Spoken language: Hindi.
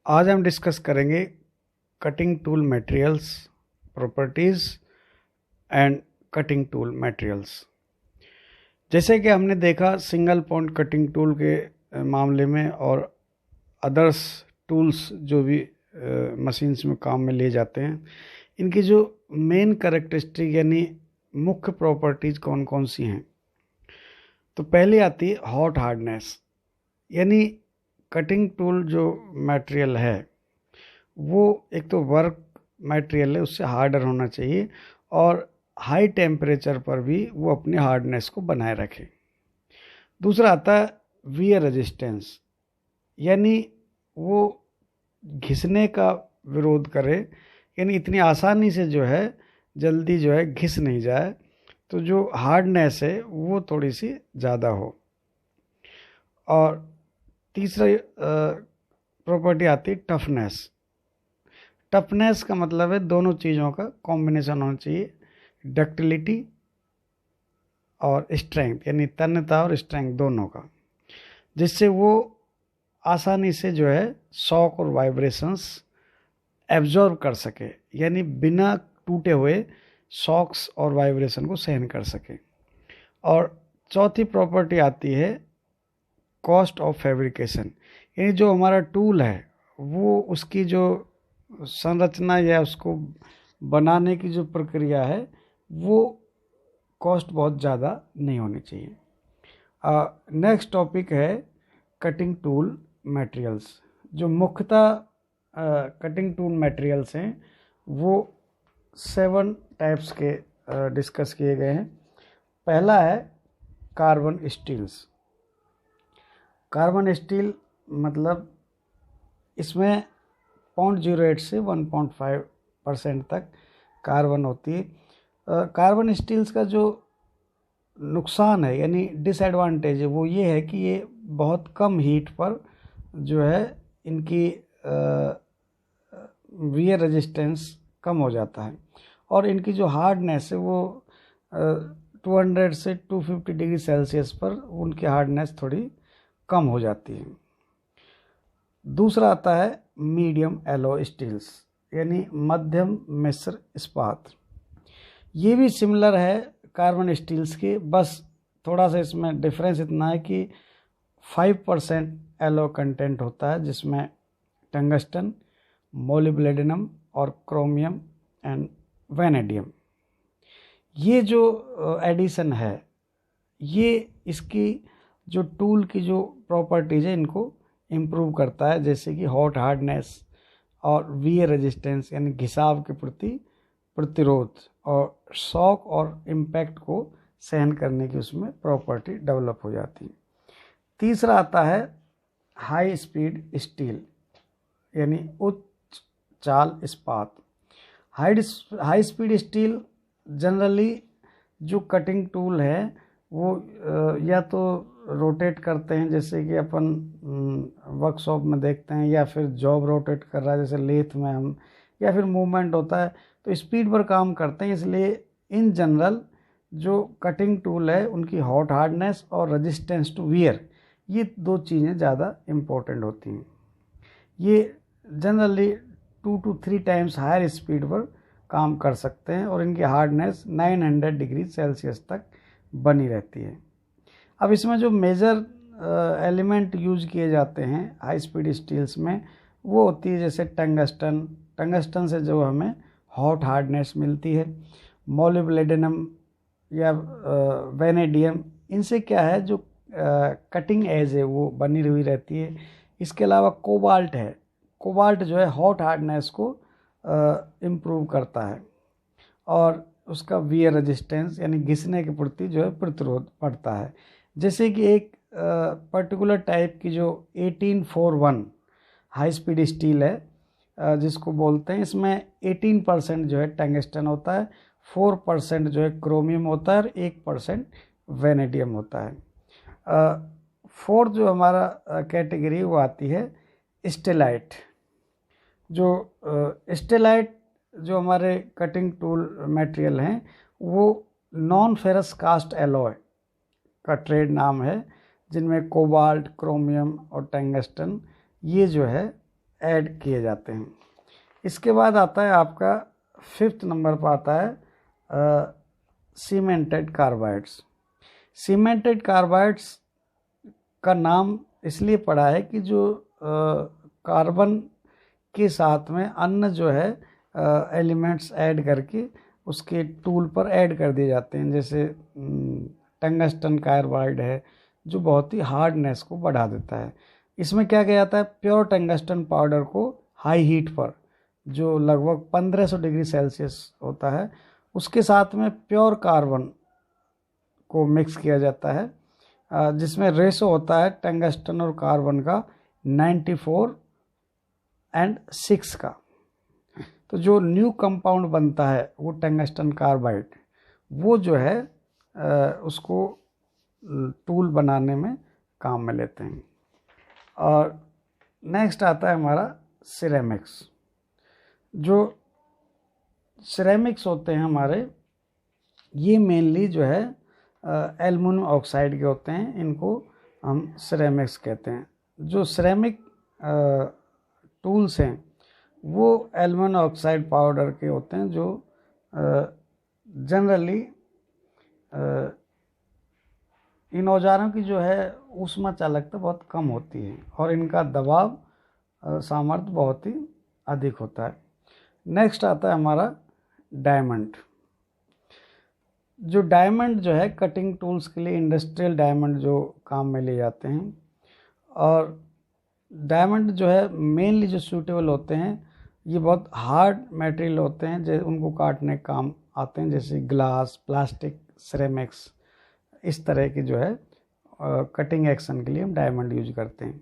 आज हम डिस्कस करेंगे cutting tool materials, properties and cutting tool materials. जैसे कि हमने देखा सिंगल पॉइंट कटिंग टूल के मामले में और अदर्स टूल्स जो भी मशीन्स में काम में लिए जाते हैं, इनकी जो मेन कैरेक्टरिस्टिक यानी मुख्य प्रॉपर्टीज़ कौन कौन सी हैं। तो पहली आती है हॉट हार्डनेस, यानी कटिंग टूल जो मटेरियल है वो एक तो वर्क मटेरियल है, उससे हार्डर होना चाहिए और हाई टेम्परेचर पर भी वो अपनी हार्डनेस को बनाए रखे। दूसरा आता है वियर रेजिस्टेंस, यानी वो घिसने का विरोध करे, यानी इतनी आसानी से जो है जल्दी जो है घिस नहीं जाए, तो जो हार्डनेस है वो थोड़ी सी ज़्यादा हो। और तीसरा प्रॉपर्टी आती है टफनेस। टफनेस का मतलब है दोनों चीज़ों का कॉम्बिनेशन होना चाहिए, डक्टिलिटी और स्ट्रेंथ, यानी तन्यता और स्ट्रेंथ दोनों का, जिससे वो आसानी से जो है शॉक और वाइब्रेशंस एब्जॉर्ब कर सके, यानी बिना टूटे हुए शॉक्स और वाइब्रेशन को सहन कर सके। और चौथी प्रॉपर्टी आती है कॉस्ट ऑफ फैब्रिकेशन, यानी जो हमारा टूल है वो उसकी जो संरचना या उसको बनाने की जो प्रक्रिया है वो कॉस्ट बहुत ज़्यादा नहीं होनी चाहिए। नेक्स्ट टॉपिक है कटिंग टूल मटेरियल्स। जो मुख्यतः कटिंग टूल मटेरियल्स हैं वो 7 टाइप्स के डिस्कस किए गए हैं। पहला है कार्बन स्टील्स। कार्बन स्टील मतलब इसमें 0.08 से 1.5% तक कार्बन होती है। कार्बन स्टील्स का जो नुकसान है यानी डिसएडवांटेज है वो ये है कि ये बहुत कम हीट पर जो है इनकी वियर रेजिस्टेंस कम हो जाता है और इनकी जो हार्डनेस है वो 200 से 250 डिग्री सेल्सियस पर उनकी हार्डनेस थोड़ी कम हो जाती है। दूसरा आता है मीडियम एलॉय स्टील्स, यानी मध्यम मिश्र इस्पात। ये भी सिमिलर है कार्बन स्टील्स के, बस थोड़ा सा इसमें डिफरेंस इतना है कि 5% एलॉय कंटेंट होता है, जिसमें टंगस्टन, मोलिब्डेनम और क्रोमियम एंड वेनेडियम। ये जो एडिशन है ये इसकी जो टूल की जो प्रॉपर्टीज है इनको इम्प्रूव करता है, जैसे कि हॉट हार्डनेस और वियर रेजिस्टेंस यानी घिसाव के प्रति प्रतिरोध और शॉक और इम्पैक्ट को सहन करने की उसमें प्रॉपर्टी डेवलप हो जाती है। तीसरा आता है हाई स्पीड स्टील, यानी उच्च चाल इस्पात। हाई स्पीड स्टील जनरली जो कटिंग टूल है वो या तो रोटेट करते हैं, जैसे कि अपन वर्कशॉप में देखते हैं, या फिर जॉब रोटेट कर रहा है जैसे लेथ में हम, या फिर मूवमेंट होता है तो स्पीड पर काम करते हैं। इसलिए इन जनरल जो कटिंग टूल है उनकी हॉट हार्डनेस और रेजिस्टेंस टू वियर, ये 2 चीज़ें ज़्यादा इम्पोर्टेंट होती हैं। ये generally 2 to 3 times higher speed पर काम कर सकते हैं और इनकी हार्डनेस 900 डिग्री सेल्सियस तक बनी रहती है। अब इसमें जो मेजर एलिमेंट यूज किए जाते हैं हाई स्पीड स्टील्स में वो होती है जैसे टंगस्टन से जो हमें हॉट हार्डनेस मिलती है, मोलिब्डेनम या वेनेडियम, इनसे क्या है जो कटिंग एज है वो बनी हुई रहती है। इसके अलावा कोबाल्ट है, कोबाल्ट जो है हॉट हार्डनेस को इम्प्रूव करता है और उसका वियर रेजिस्टेंस यानी घिसने के प्रति जो है प्रतिरोध बढ़ता है। जैसे कि एक पर्टिकुलर टाइप की जो 1841 हाई स्पीड स्टील है जिसको बोलते हैं, इसमें 18% जो है टंगस्टन होता है, 4% जो है क्रोमियम होता है और 1% वेनेडियम होता है। फोर्थ जो हमारा कैटेगरी वो आती है स्टेलाइट। जो स्टेलाइट जो हमारे कटिंग टूल मटेरियल हैं वो नॉन फेरस कास्ट एलॉय का ट्रेड नाम है, जिनमें कोबाल्ट, क्रोमियम और टंगस्टन ये जो है ऐड किए जाते हैं। इसके बाद आता है आपका 5th नंबर पर आता है सीमेंटेड कार्बाइड्स। सीमेंटेड कार्बाइड्स का नाम इसलिए पड़ा है कि जो कार्बन के साथ में अन्य जो है एलिमेंट्स ऐड करके उसके टूल पर ऐड कर दिए जाते हैं, जैसे टंगस्टन कार्बाइड है जो बहुत ही हार्डनेस को बढ़ा देता है। इसमें क्या किया जाता है, प्योर टंगस्टन पाउडर को हाई हीट पर जो लगभग 1500 डिग्री सेल्सियस होता है उसके साथ में प्योर कार्बन को मिक्स किया जाता है, जिसमें रेशो होता है टंगस्टन और कार्बन का 94:6 का। तो जो न्यू कंपाउंड बनता है वो टंगस्टन कार्बाइड, वो जो है उसको टूल बनाने में काम में लेते हैं। और नेक्स्ट आता है हमारा सिरेमिक्स। जो सिरेमिक्स होते हैं हमारे, ये मेनली जो है एल्युमिनियम ऑक्साइड के होते हैं, इनको हम सिरेमिक्स कहते हैं। जो सिरेमिक टूल्स हैं वो एल्युमिनियम ऑक्साइड पाउडर के होते हैं, जो जनरली इन औजारों की जो है ऊष्मा चालकता बहुत कम होती है और इनका दबाव सामर्थ्य बहुत ही अधिक होता है। नेक्स्ट आता है हमारा डायमंड। जो डायमंड जो है कटिंग टूल्स के लिए इंडस्ट्रियल डायमंड जो काम में ले जाते हैं, और डायमंड जो है मेनली जो सूटेबल होते हैं ये बहुत हार्ड मटेरियल होते हैं, जो उनको काटने के काम आते हैं, जैसे ग्लास, प्लास्टिक, सिरेमिक्स, इस तरह की जो है कटिंग एक्शन के लिए हम डायमंड यूज करते हैं।